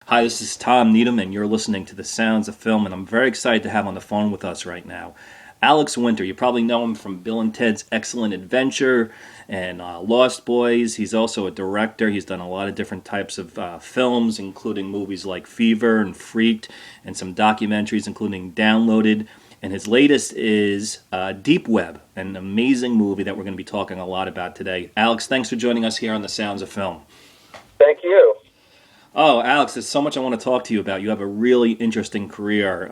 Hi, this is Tom Needham, and you're listening to The Sounds of Film, and I'm very excited to have on the phone with us right now Alex Winter. You probably know him from Bill and Ted's Excellent Adventure and Lost Boys. He's also a director. He's done a lot of different types of films, including movies like Fever and Freaked, and some documentaries, including Downloaded. And his latest is Deep Web, an amazing movie that we're going to be talking a lot about today. Alex, thanks for joining us here on The Sounds of Film. Thank you. Oh, Alex, there's so much I want to talk to you about. You have a really interesting career.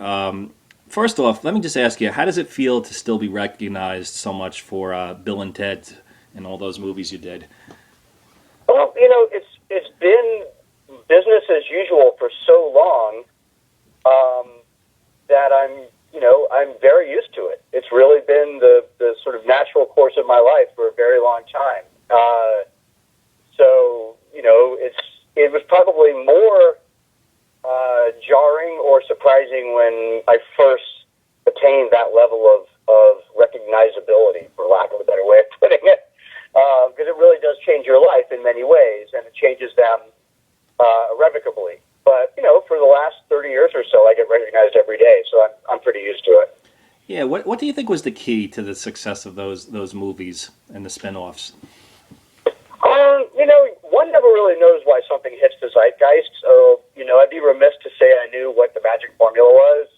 First off, let me just ask you, how does it feel to still be recognized so much for Bill and Ted and all those movies you did? Well, it's been business as usual for so long that I'm very used to it. It's really been the sort of natural course of my life for a very long time. It was probably more jarring or surprising when I first attained that level of recognizability, for lack of a better way of putting it, because it really does change your life in many ways, and it changes them irrevocably. But, for the last 30 years or so, I get recognized every day, so I'm pretty used to it. Yeah, what do you think was the key to the success of those movies and the spin-offs? One never really knows why something hits the zeitgeist, so, I'd be remiss to say I knew what the magic formula was.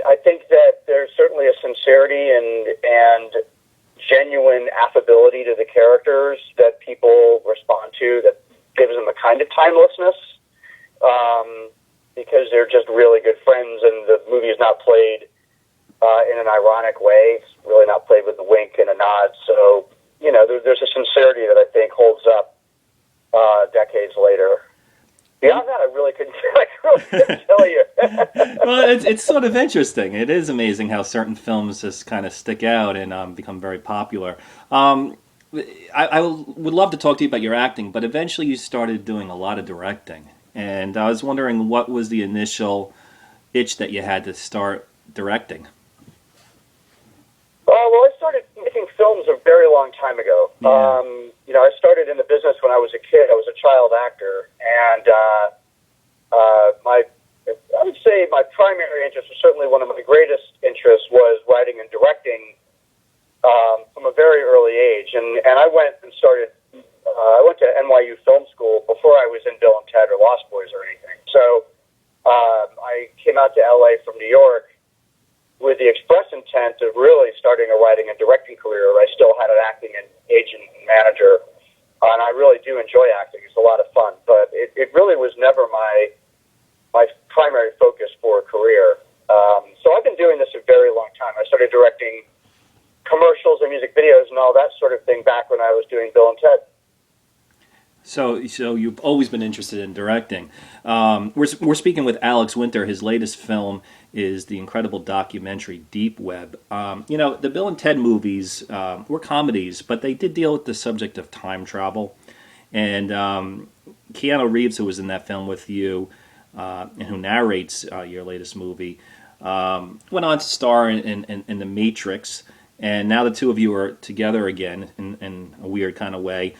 I think that there's certainly a sincerity and genuine affability to the characters that people respond to that gives them a kind of timelessness, because they're just really good friends, and the movie is not played in an ironic way. It's really not played with a wink and a nod, so there's a sincerity that I think holds up decades later. Beyond that, I really couldn't tell you. Well, it's sort of interesting. It is amazing how certain films just kind of stick out and become very popular. I would love to talk to you about your acting, but eventually you started doing a lot of directing. And I was wondering, what was the initial itch that you had to start directing? Well, I started making films a very long time ago. Yeah. I started in the business when I was a kid. I was a child actor, and I would say my primary interest, or certainly one of my greatest interests, was writing and directing from a very early age. And I went and started. I went to NYU Film School before I was in Bill and Ted or Lost Boys or anything. So I came out to LA from New York with the express intent of really starting a writing and directing career. I still had an acting and agent and manager, and I really do enjoy acting. It's a lot of fun, but it really was never my primary focus for a career. So I've been doing this a very long time. I started directing commercials and music videos and all that sort of thing back when I was doing Bill and Ted. So you've always been interested in directing. We're speaking with Alex Winter. His latest film is the incredible documentary Deep Web. The Bill and Ted movies were comedies, but they did deal with the subject of time travel. And Keanu Reeves, who was in that film with you and who narrates your latest movie, went on to star in The Matrix. And now the two of you are together again in a weird kind of way.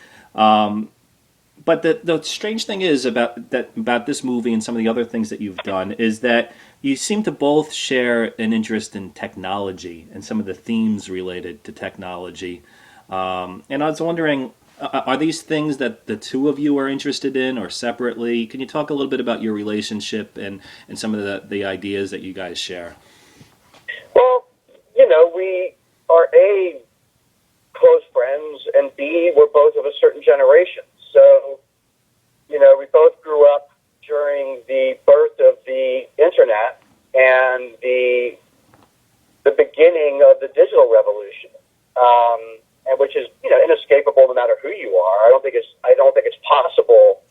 But the strange thing is about this movie and some of the other things that you've done is that you seem to both share an interest in technology and some of the themes related to technology. And I was wondering, are these things that the two of you are interested in or separately? Can you talk a little bit about your relationship and some of the ideas that you guys share? Well, we are A, close friends, and B, we're both of a certain generation. So, we both grew up during the birth of the internet and the beginning of the digital revolution, and which is inescapable no matter who you are. I don't think it's possible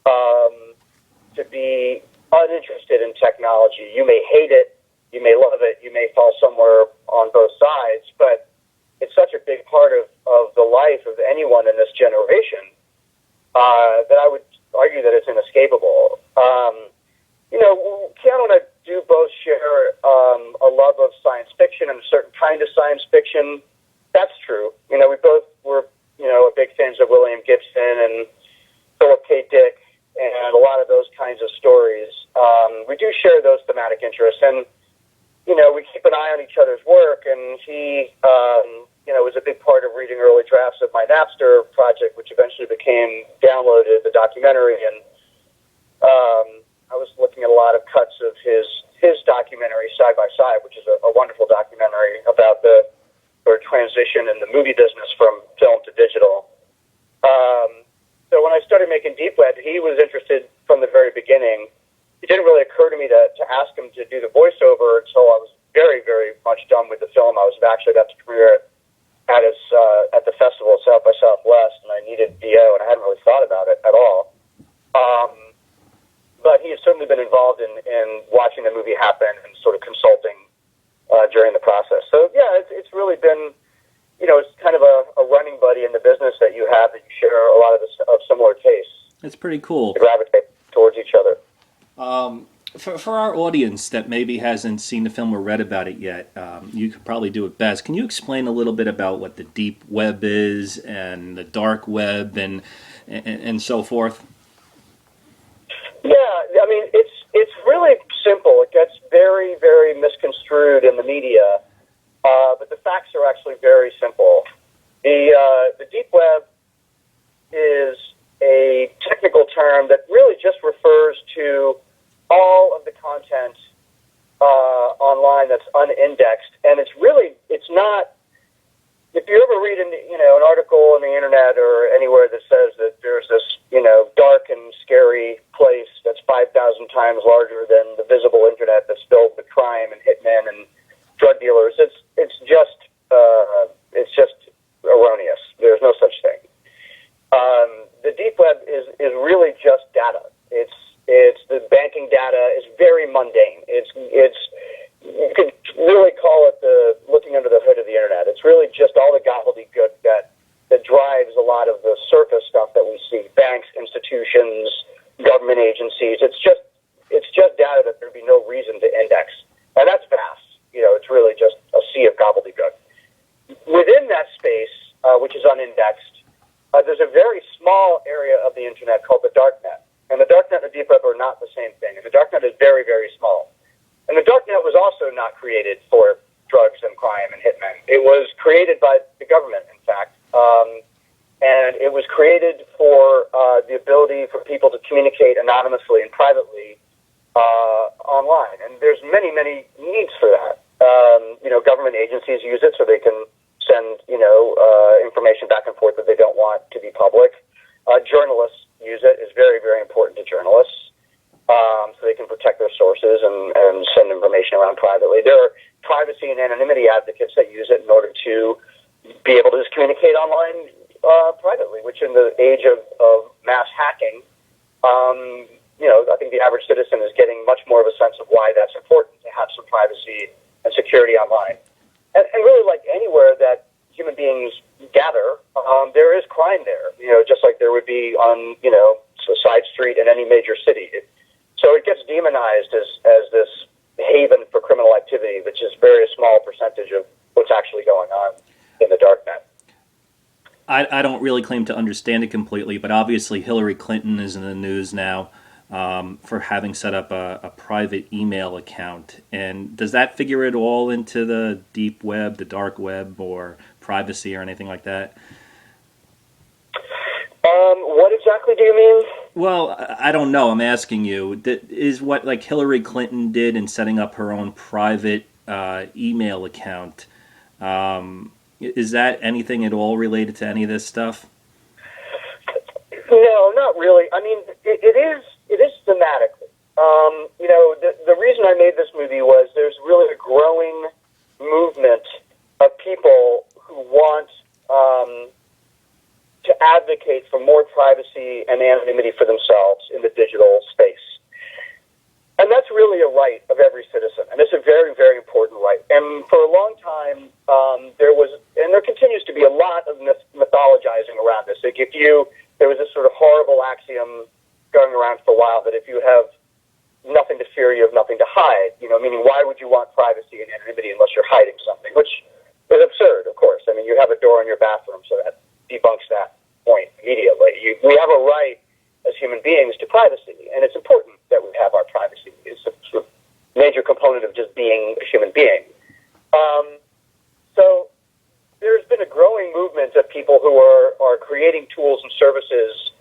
to be uninterested in technology. You may hate it, you may love it, you may fall somewhere on both sides, but it's such a big part of the life of anyone in this generation that I would argue that it's inescapable. Keanu and I do both share a love of science fiction and a certain kind of science fiction. That's true. We both were, big fans of William Gibson and Philip K. Dick, and kinds of stories. We do share those thematic interests, and we keep an eye on each other's work. And he, was a big part of reading early drafts of my Napster project, which eventually became Downloaded, the documentary. And I was looking at a lot of cuts of his documentary, Side by Side, which is a wonderful documentary about the sort of transition in the movie business from film to digital. So when I started making Deep Web, he was interested from the very beginning. It didn't really occur to me to ask him to do the voiceover until I was very, very much done with the film. I was actually about to premiere it at the festival, South by Southwest, and I needed DO, and I hadn't really thought about it at all. But he has certainly been involved in watching the movie happen and sort of consulting during the process. So, yeah, it's really been, it's kind of a running buddy in the business that you have, that you share a lot of similar tastes. It's pretty cool. To gravitate towards each other. For our audience that maybe hasn't seen the film or read about it yet, you could probably do it best. Can you explain a little bit about what the deep web is and the dark web and so forth? Yeah, I mean, it's really simple. It gets very, very misconstrued in the media, but the facts are actually very simple. The deep web is a technical term that really just refers to all of the content online that's unindexed, and it's not. If you ever read an article on the internet or anywhere that says that there's this dark and scary place that's 5,000 times larger than the visible internet that's filled with crime and hitmen and drug dealers, it's just erroneous. There's no such thing. The deep web is really just data. It's the banking data is very mundane. You could really call it the looking under the hood of the internet. It's really just all the gobbledygook that drives a lot of the surface stuff that we see. Banks, institutions, government agencies. It's just data that there'd be no reason to index. And that's vast. It's really just a sea of gobbledygook. Within that space, which is unindexed, there's a very small area of the internet called the darknet. And the darknet and the deep web are not the same thing. And the darknet is very, very small. And the darknet was also not created for drugs and crime and hitmen. It was created by the government, in fact. And it was created for the ability for people to communicate anonymously and privately online. And there's many, many needs for that. Government agencies use it so they can send, information back and forth that they don't want to be public. Journalists use it. It's very, very important to journalists. So they can protect their sources and send information around privately. There are privacy and anonymity advocates that use it in order to be able to just communicate online privately, which in the age of mass hacking, I think the average citizen is getting much more of a sense of why that's important to have some privacy and security online. And really, like anywhere that human beings gather, there is crime there, just like there would be on, a side street in any major city. So it gets demonized as this haven for criminal activity, which is a very small percentage of what's actually going on in the darknet. I don't really claim to understand it completely, but obviously Hillary Clinton is in the news now for having set up a private email account. And does that figure at all into the deep web, the dark web, or privacy or anything like that? What exactly do you mean? Well, I don't know. I'm asking you. Is what like Hillary Clinton did in setting up her own private email account, is that anything at all related to any of this stuff? No, not really. I mean, it is thematically. The reason I made this movie was there's really a growing movement of people who want to advocate for more privacy and anonymity for themselves in the digital space. And that's really a right of every citizen, and it's a very, very important right. And for a long time, there continues to be a lot of mythologizing around this. Like there was this sort of horrible axiom going around for a while that if you have nothing to fear, you have nothing to hide. Meaning why would you want privacy and anonymity unless you're hiding something? Which is absurd, of course. I mean, you have a door in your bathroom, so that debunks that point immediately. We have a right as human beings to privacy, and it's important we have our privacy. It's a sort of major component of just being a human being. So there's been a growing movement of people who are creating tools and services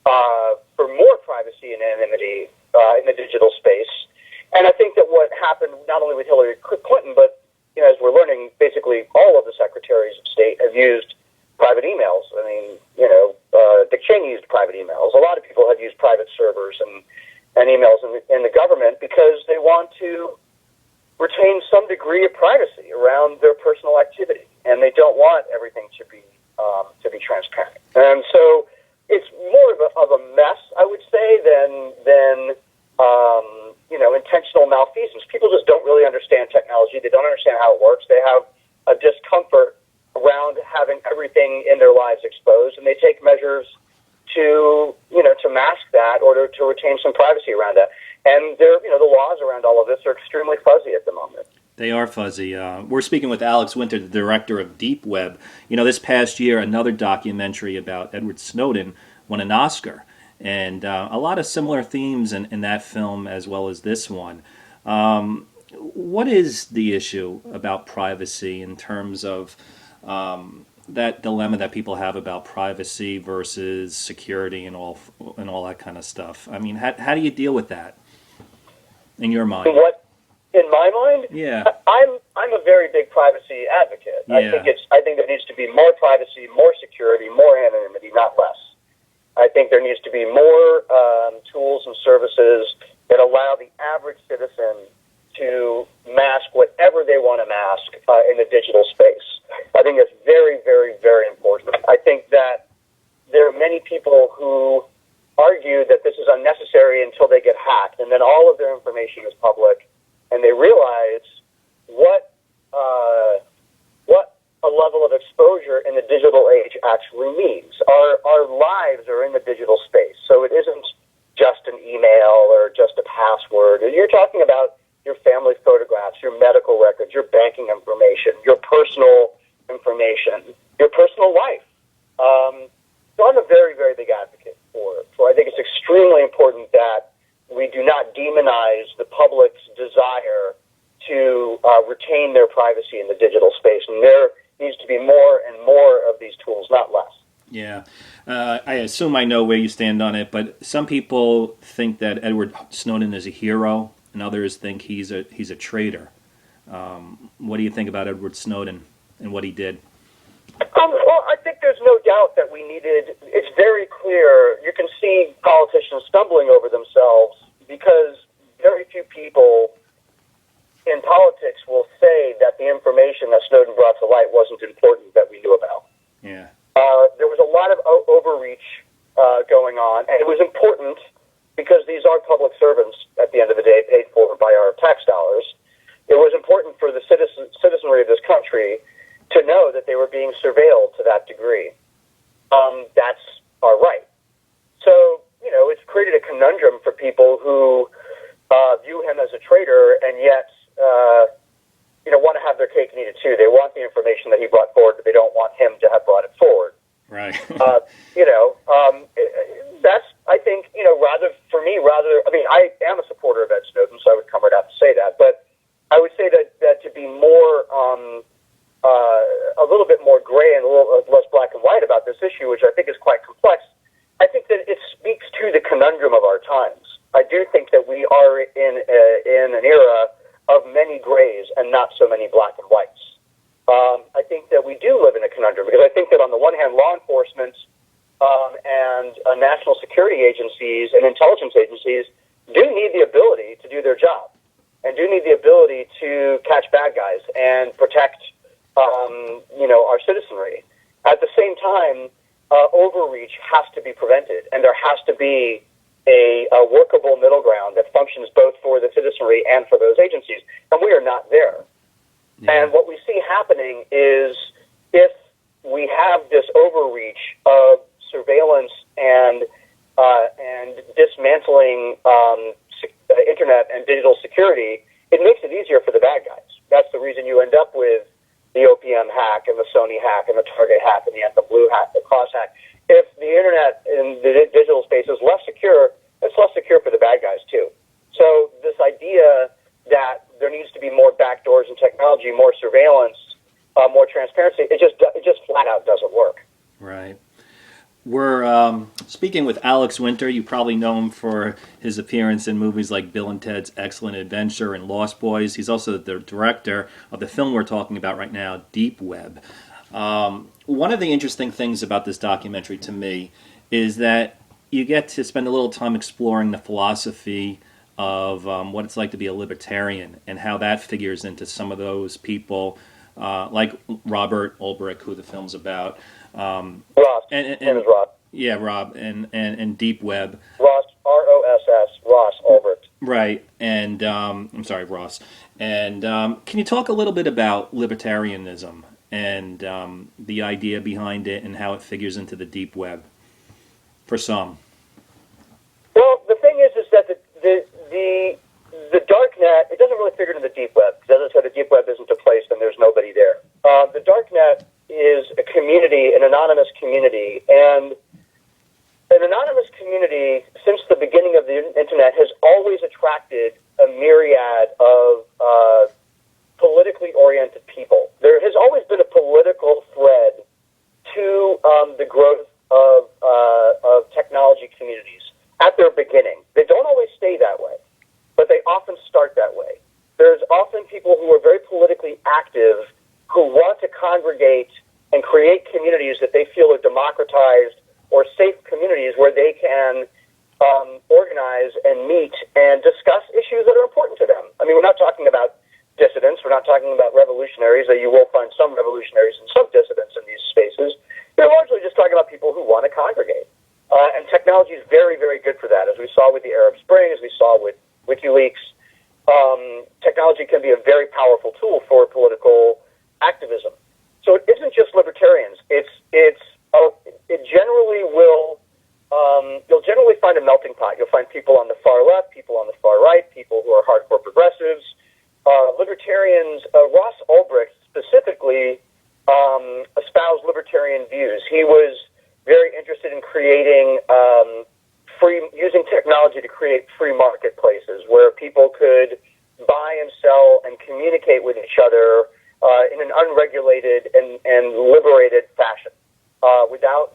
for more privacy and anonymity in the digital space. And I think that what happened not only with Hillary Clinton, but as we're learning, basically all of the secretaries of state have used private emails. I mean, Dick Cheney used private emails. A lot of people have used private servers and emails in the government because they want to retain some degree of privacy around their personal activity, and they don't want everything to be transparent. And so it's more of a mess, I would say, than intentional malfeasance. People just don't really understand technology. They don't understand how it works. They have a discomfort around having everything in their lives exposed, and they take measures to mask that or to retain some privacy around that. And the laws around all of this are extremely fuzzy at the moment. They are fuzzy. We're speaking with Alex Winter, the director of Deep Web. This past year, another documentary about Edward Snowden won an Oscar. And a lot of similar themes in that film as well as this one. What is the issue about privacy in terms of that dilemma that people have about privacy versus security and all that kind of stuff? I mean, how do you deal with that in your mind? What in my mind? Yeah, I'm a very big privacy advocate. Yeah. I think there needs to be more privacy, more security, more anonymity, not less. I think there needs to be more tools and services that allow the average citizen to mask whatever they want to mask in the digital space. I think that's very, very, very important. I think that there are many people who argue that this is unnecessary until they get hacked, and then all of their information is public, and they realize what a level of exposure in the digital age actually means. Our lives are in the digital space, so it isn't just an email or just a password. You're talking about your family photographs, your medical records, your banking information, your personal information, your personal life. So I'm a very, very big advocate for I think it's extremely important that we do not demonize the public's desire to retain their privacy in the digital space. And there needs to be more and more of these tools, not less. Yeah. I assume I know where you stand on it, but some people think that Edward Snowden is a hero, and others think he's a traitor. What do you think about Edward Snowden and what he did? Well, I think there's no doubt that we needed, it's very clear, you can see politicians stumbling over themselves because very few people in politics will say that the information that Snowden brought to light wasn't important that we knew about. Yeah. There was a lot of overreach going on, and it was important because these are public servants at the end of the day, paid for by our tax dollars. It was important for the citizenry of this country to know that they were being surveilled to that degree. That's our right. So, it's created a conundrum for people who view him as a traitor and yet, want to have their cake and eat it too. They want the information that he brought forward, but they don't want him to have brought it forward. Right. That's, I think, I am a supporter of Ed Snowden, so I would come right out to say that, but I would say that to be more, a little bit more gray and a little less black and white about this issue, which I think is quite complex, I think that it speaks to the conundrum of our times. I do think that we are in an era of many grays and not so many black and whites. I think that we do live in a conundrum because I think that on the one hand, law enforcement and national security agencies and intelligence agencies do need the ability to do their job and do need the ability to catch bad guys and protect, our citizenry. At the same time, overreach has to be prevented, and there has to be a workable middle ground that functions both for the citizenry and for those agencies, and we are not there. Yeah. And what we see happening is if we have this overreach of surveillance and dismantling internet and digital security, it makes it easier for the bad guys. That's the reason you end up with the OPM hack and the Sony hack and the Target hack and the Anthem Blue hack, the Cross hack. If the internet in the digital space is less secure, it's less secure for the bad guys too. speaking with Alex Winter. You probably know him for his appearance in movies like Bill and Ted's Excellent Adventure and Lost Boys. He's also the director of the film we're talking about right now, Deep Web. One of the interesting things about this documentary to me is that you get to spend a little time exploring the philosophy of what it's like to be a libertarian and how that figures into some of those people like Robert Ulbricht, who the film's about. Ross. His name is Ross. Yeah, Rob, and Deep Web. Ross, R-O-S-S, Ross Ulbricht. Right, and I'm sorry, Ross. And can you talk a little bit about libertarianism and the idea behind it and how it figures into the Deep Web for some? Well, the thing is that the dark net, it doesn't really figure into the Deep Web, because as I said, the Deep Web isn't a place and there's nobody there. The dark net is a community, an anonymous community, and an anonymous community, since the beginning of the internet, has always attracted a myriad of politically oriented people. There has always been a political thread to the growth of technology communities at their beginning. They don't always stay that way, but they often start that way. There's often people who are very politically active who want to congregate and create communities that they feel are democratized or safe communities where they can organize and meet and discuss issues that are important to them. I mean, we're not talking about dissidents. We're not talking about revolutionaries, though you will find some revolutionaries and some dissidents in these spaces. They're largely just talking about people who want to congregate. And technology is very, very good for that, as we saw with the Arab Spring, as we saw with WikiLeaks. Technology can be a very powerful tool for political activism. So it isn't just libertarians. It generally will. You'll generally find a melting pot. You'll find people on the far left, people on the far right, people who are hardcore progressives, libertarians. Ross Ulbricht specifically espoused libertarian views. He was very interested in creating using technology to create free marketplaces where people could buy and sell and communicate with each other in an unregulated and liberated fashion, without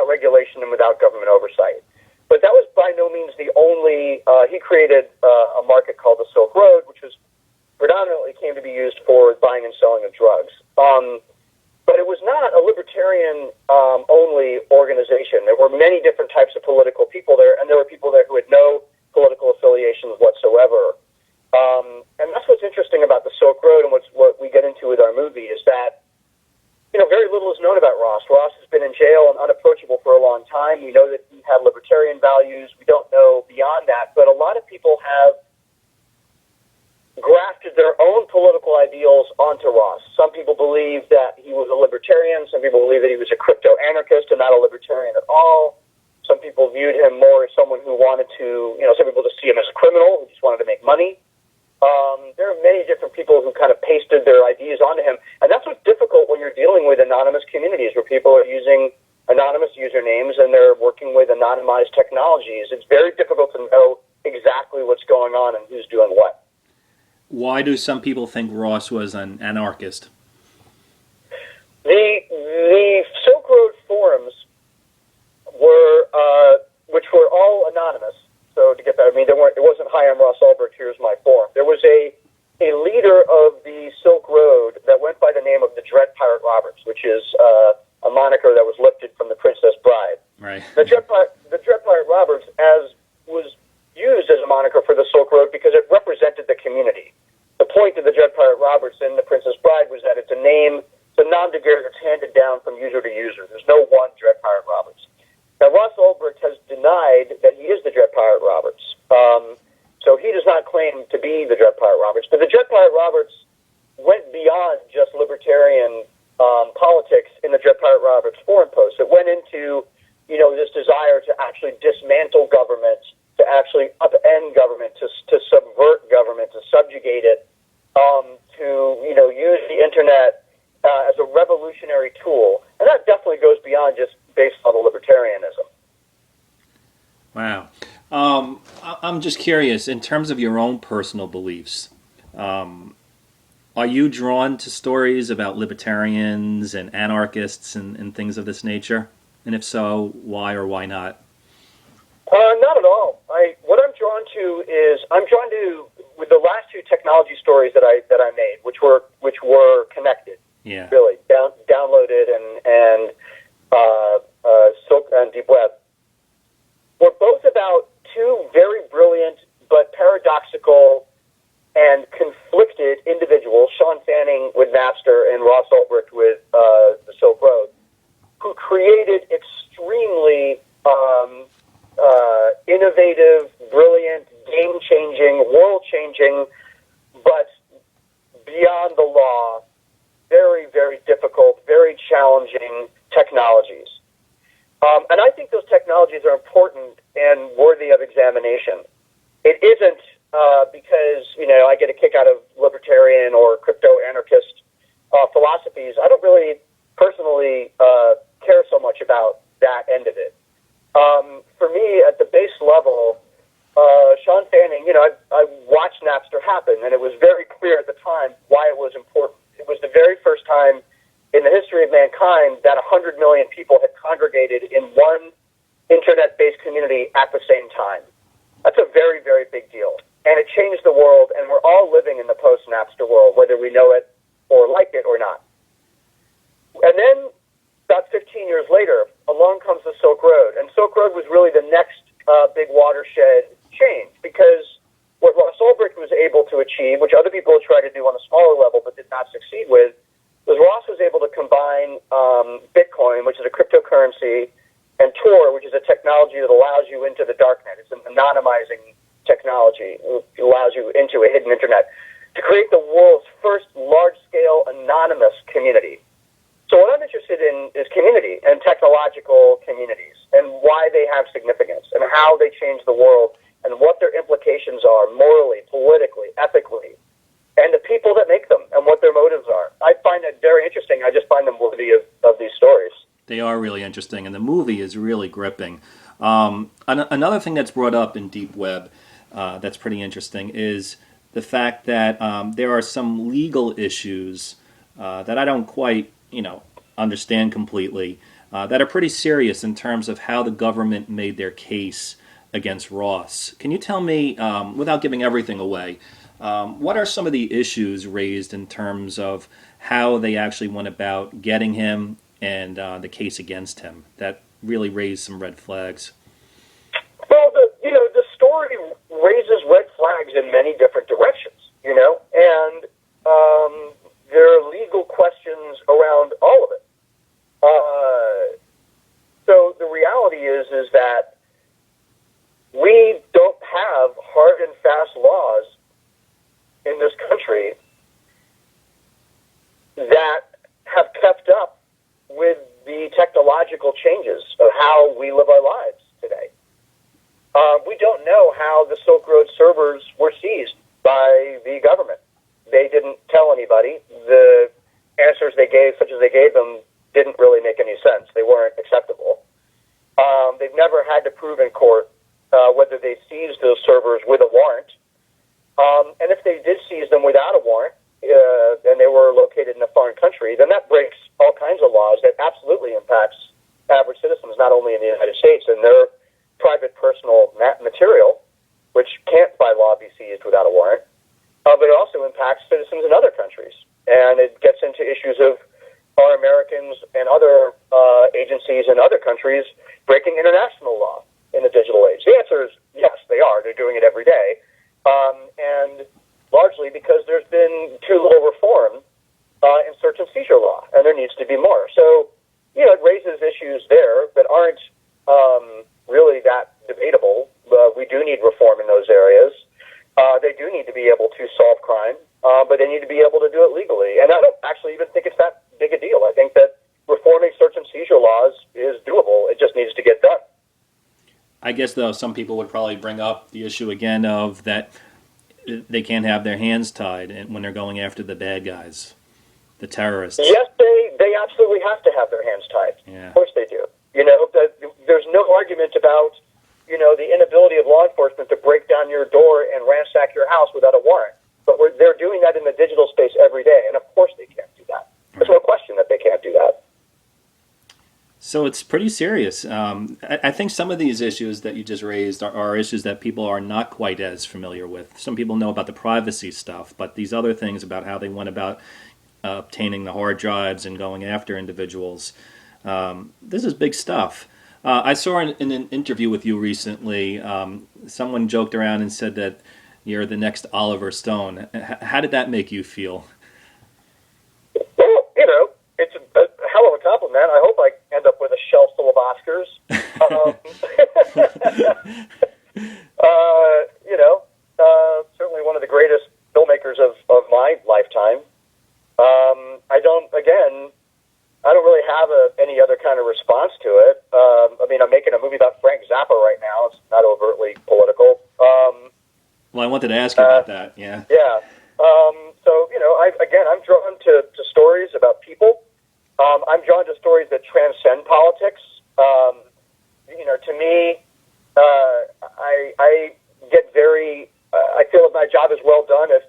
regulation and without government oversight. But that was by no means the only. He created a market called the Silk Road, which was predominantly came to be used for buying and selling of drugs. But it was not a libertarian only organization. There were many different types of political people there, and there were people there who had no political affiliations whatsoever. And that's what's interesting about the Silk Road, and what we get into with our movie is that very little is known about Ross. Ross has been in jail and unapproachable for a long time. We know that he had libertarian values. We don't know beyond that, but a lot of people have grafted their own political ideals onto Ross. Some people believe that he was a libertarian. Some people believe that he was a crypto-anarchist and not a libertarian at all. Some people viewed him more as someone who wanted to, some people just see him as a criminal who just wanted to make money. There are many different people who kind of pasted their ideas onto him. And that's what's difficult when you're dealing with anonymous communities where people are using anonymous usernames and they're working with anonymized technologies. It's very difficult to know exactly what's going on and who's doing what. Why do some people think Ross was an anarchist? The Silk Road forums which were all anonymous. So to get that, it wasn't hi, I'm Ross Ulbricht, here's my forum. There was a leader of the Silk Road that went by the name of the Dread Pirate Roberts, which is a moniker that was lifted from the Princess Bride. Right. The Dread Pirate Roberts was used as a moniker for the Silk Road because it represented the community. The point of the Dread Pirate Roberts in the Princess Bride was that it's a name, it's a nom de guerre that's handed down from user to user. There's no one Dread Pirate Roberts. Now, Ross Ulbricht has denied that he is the Dread Pirate Roberts. So he does not claim to be the Dread Pirate Roberts. But the Dread Pirate Roberts went beyond just libertarian politics in the Dread Pirate Roberts forum posts. It went into, this desire to actually dismantle government, to actually upend government, to subvert government, to subjugate it, to use the internet as a revolutionary tool. And that definitely goes beyond just based on libertarianism. Wow. I'm just curious, in terms of your own personal beliefs, are you drawn to stories about libertarians and anarchists and things of this nature And if so, why or why not? Not at all. What I'm drawn to is with the last two technology stories that I made, which were connected, Yeah. really downloaded and Silk and Deep Web, were both about two very brilliant but paradoxical and conflicted individuals, Sean Fanning with Napster and Ross Ulbricht with the Silk Road, who created extremely innovative, brilliant, game-changing, world-changing, but beyond the law, very, very difficult, very challenging technologies. And I think those technologies are important and worthy of examination. It isn't because, I get a kick out of libertarian or crypto-anarchist philosophies. I don't really personally care so much about that end of it. For me, at the base level, Sean Fanning, I watched Napster happen, and it was very clear at the time why it was important. It was the very first time in the history of mankind that 100 million people had congregated in one internet-based community at the same time. That's a very, very big deal. And it changed the world, and we're all living in the post-Napster world, whether we know it or like it or not. And then, about 15 years later, along comes the Silk Road. And Silk Road was really the next big watershed change, because what Ross Ulbricht was able to achieve, which other people had tried to do on a smaller level but did not succeed with, was Ross was able to combine Bitcoin, which is a cryptocurrency, and Tor, which is a technology that allows you into the darknet. It's an anonymizing technology. It allows you into a hidden internet to create the world's first large-scale anonymous community. So what I'm interested in is community and technological communities and why they have significance and how they change the world and what their implications are morally, politically, ethically, and the people that make them and what their motives are. I find that very interesting. I just find them worthy of these stories. They are really interesting, and the movie is really gripping. Another thing that's brought up in Deep Web that's pretty interesting is the fact that there are some legal issues that I don't quite, understand completely, that are pretty serious in terms of how the government made their case against Ross. Can you tell me, without giving everything away, what are some of the issues raised in terms of how they actually went about getting him and the case against him that really raised some red flags? Well, the story raises red flags in many different directions, and there are legal questions around all of it. So the reality is that we don't have hard and fast laws in this country that have kept up with the technological changes of how we live our lives today. We don't know how the Silk Road servers were seized by the government. They didn't tell anybody. The answers they gave, such as they gave them, didn't really make any sense. They weren't acceptable. They've never had to prove in court whether they seized those servers with a warrant. And if they did seize them without a warrant, and they were located in a foreign country, then that breaks all kinds of laws that absolutely impacts average citizens, not only in the United States, and their private personal material, which can't by law be seized without a warrant, but it also impacts citizens in other countries. And it gets into issues of are Americans and other agencies in other countries breaking international law in the digital age? The answer is yes, they are. They're doing it every day. And largely because there's been too little reform in search and seizure law, and there needs to be more. So, it raises issues there that aren't really that debatable. We do need reform in those areas. They do need to be able to solve crime, but they need to be able to do it legally. And I don't actually even think it's that big a deal. I think that reforming search and seizure laws is doable. It just needs to get done. I guess, though, some people would probably bring up the issue again of that they can't have their hands tied when they're going after the bad guys, the terrorists. Yes, they absolutely have to have their hands tied. Yeah. Of course they do. There's no argument about, the inability of law enforcement to break down your door and ransack your house without a warrant. But they're doing that in the digital space every day, and of course they can't do that. There's no question that they can't do that. So it's pretty serious. I think some of these issues that you just raised are issues that people are not quite as familiar with. Some people know about the privacy stuff, but these other things about how they went about obtaining the hard drives and going after individuals, this is big stuff. I saw in an interview with you recently, someone joked around and said that you're the next Oliver Stone. How did that make you feel? Well, it's a hell of a compliment. I hope I end up with a shelf full of Oscars. Certainly one of the greatest filmmakers of my lifetime. I don't really have any other kind of response to it. I'm making a movie about Frank Zappa right now. It's not overtly political. Well, I wanted to ask you about that. Yeah. Yeah. I'm drawn to stories about people. I'm drawn to stories that transcend politics. To me, I get very. I feel that my job is well done if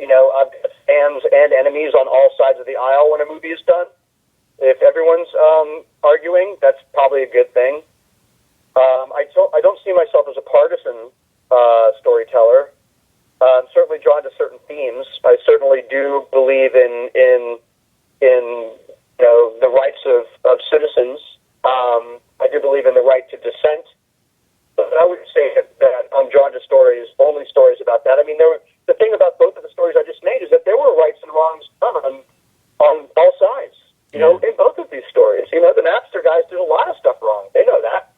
I've got fans and enemies on all sides of the aisle when a movie is done. If everyone's arguing, that's probably a good thing. I don't see myself as a partisan storyteller. I'm certainly drawn to certain themes. I certainly do believe in the rights of citizens. I do believe in the right to dissent. But I would say that I'm drawn to only stories about that. The thing about both of the stories I just made is that there were rights and wrongs done on all sides. In both of these stories, the Napster guys did a lot of stuff wrong. They know that.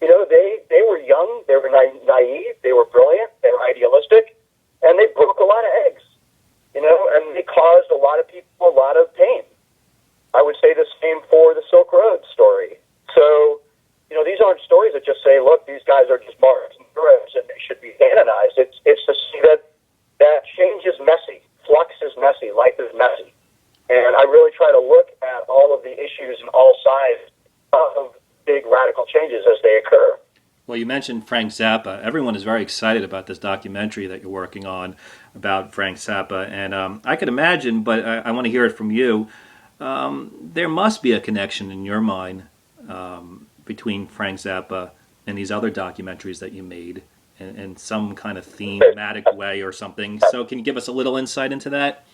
They were young, they were naive, they were brilliant, they were idealistic, and they broke a lot of eggs. And they caused a lot of people a lot of pain. I would say the same for the Silk Road story. So, these aren't stories that just say, look, these guys are just Marcs and Arabs and they should be canonized. It's to see that change is messy, flux is messy, life is messy. And I really try to look at all of the issues and all sides of big radical changes as they occur. Well, you mentioned Frank Zappa. Everyone is very excited about this documentary that you're working on about Frank Zappa. And I could imagine, but I want to hear it from you, there must be a connection in your mind between Frank Zappa and these other documentaries that you made in some kind of thematic way or something. So can you give us a little insight into that?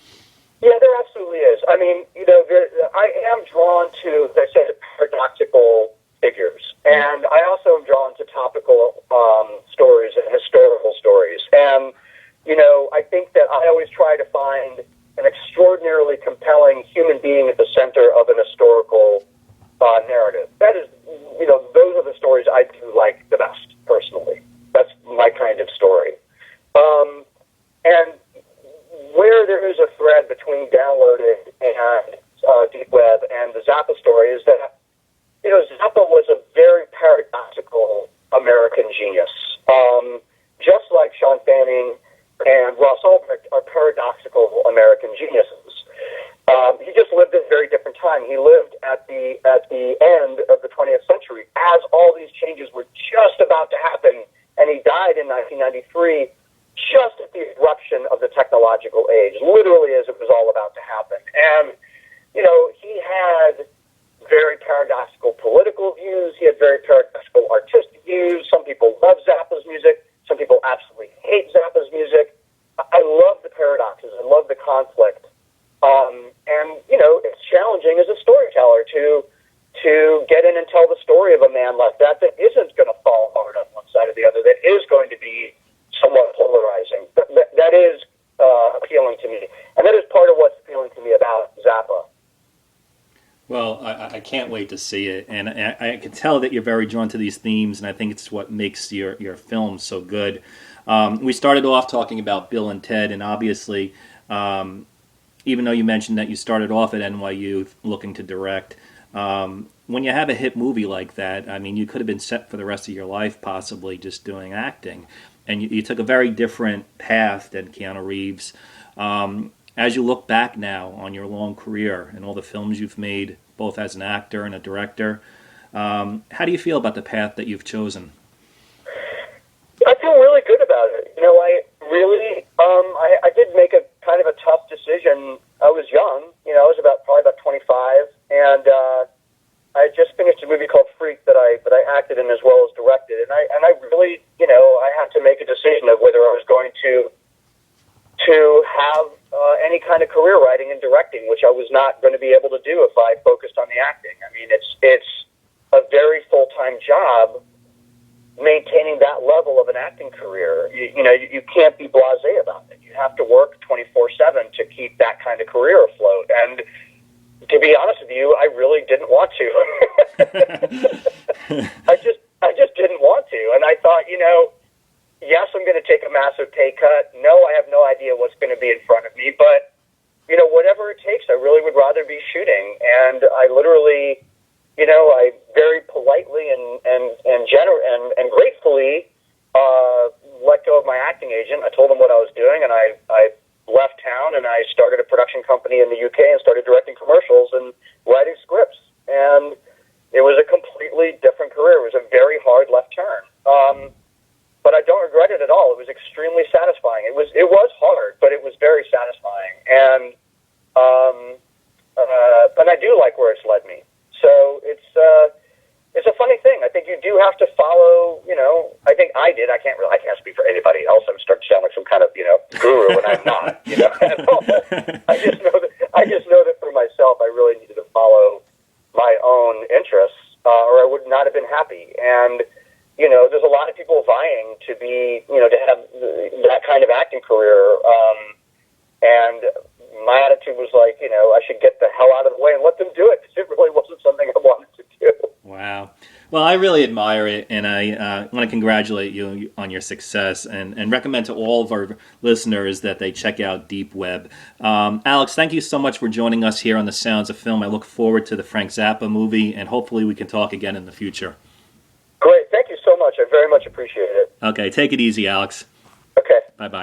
Yeah, there absolutely is. I am drawn to, as I said, paradoxical figures. And I also am drawn to topical stories and historical stories. And, I think that I always try to find an extraordinarily compelling human being at the center of an historical narrative. That is, those are the stories I do like the best, personally. That's my kind of story. And where there is a thread between Downloaded and Deep Web and the Zappa story is that, Zappa was a very paradoxical American genius. Just like Sean Fanning and Ross Ulbricht are paradoxical American geniuses. He just lived at a very different time. He lived at the end of the 20th century as all these changes were just about to happen, and he died in 1993 just at the eruption of the technological age, literally as it was all about to happen. And, he had very paradoxical political views. He had very paradoxical artistic views. Some people love Zappa's music. Some people absolutely hate Zappa's music. I love the paradoxes. I love the conflict. It's challenging as a storyteller to get in and tell the story of a man like that isn't going to fall hard on one side or the other, that is going to be somewhat polarizing. That is appealing to me. And that is part of what's appealing to me about Zappa. Well, I can't wait to see it, and I can tell that you're very drawn to these themes, and I think it's what makes your film so good. We started off talking about Bill and Ted, and obviously, even though you mentioned that you started off at NYU looking to direct, when you have a hit movie like that, you could have been set for the rest of your life possibly just doing acting, and you took a very different path than Keanu Reeves. As you look back now on your long career and all the films you've made, both as an actor and a director, how do you feel about the path that you've chosen? I feel really good about it. I did make a kind of a tough decision. I was young, I was probably about 25, and I had just finished a and directing, which I was not going to be able to do if I focused on the acting. I mean, it's a very full-time job maintaining that level of an acting career. You can't be blasé about it. You have to work 24/7 to keep that kind of career afloat. And to be honest with you, I really didn't want to. I just didn't want to. And I thought, yes, I'm going to take a massive pay cut. No, I have no idea what's going to be in front of me. But, whatever it takes, I really would rather be shooting. And I literally, I very politely and gratefully let go of my acting agent. I told him what I was doing, and I left town, and I started a production company in the UK and started directing commercials and writing scripts. And it was a completely different career. It was a very hard left turn. But I don't regret it at all. It was extremely satisfying. It was hard, but it was very satisfying. And I do like where it's led me. So it's a funny thing. I think you do have to follow, I think I did. I can't speak for anybody else. I'm starting to sound like some kind of, guru, and I'm not, I just know that for myself, I really needed to follow my own interests, or I would not have been happy. And, there's a lot of people vying to be, to have that kind of acting career. And my attitude was like, I should get the hell out of the way and let them do it, because it really wasn't something I wanted to do. Wow. Well, I really admire it, and I want to congratulate you on your success and recommend to all of our listeners that they check out Deep Web. Alex, thank you so much for joining us here on The Sounds of Film. I look forward to the Frank Zappa movie, and hopefully we can talk again in the future. Great. Thank you so much. I very much appreciate it. Okay. Take it easy, Alex. Okay. Bye-bye.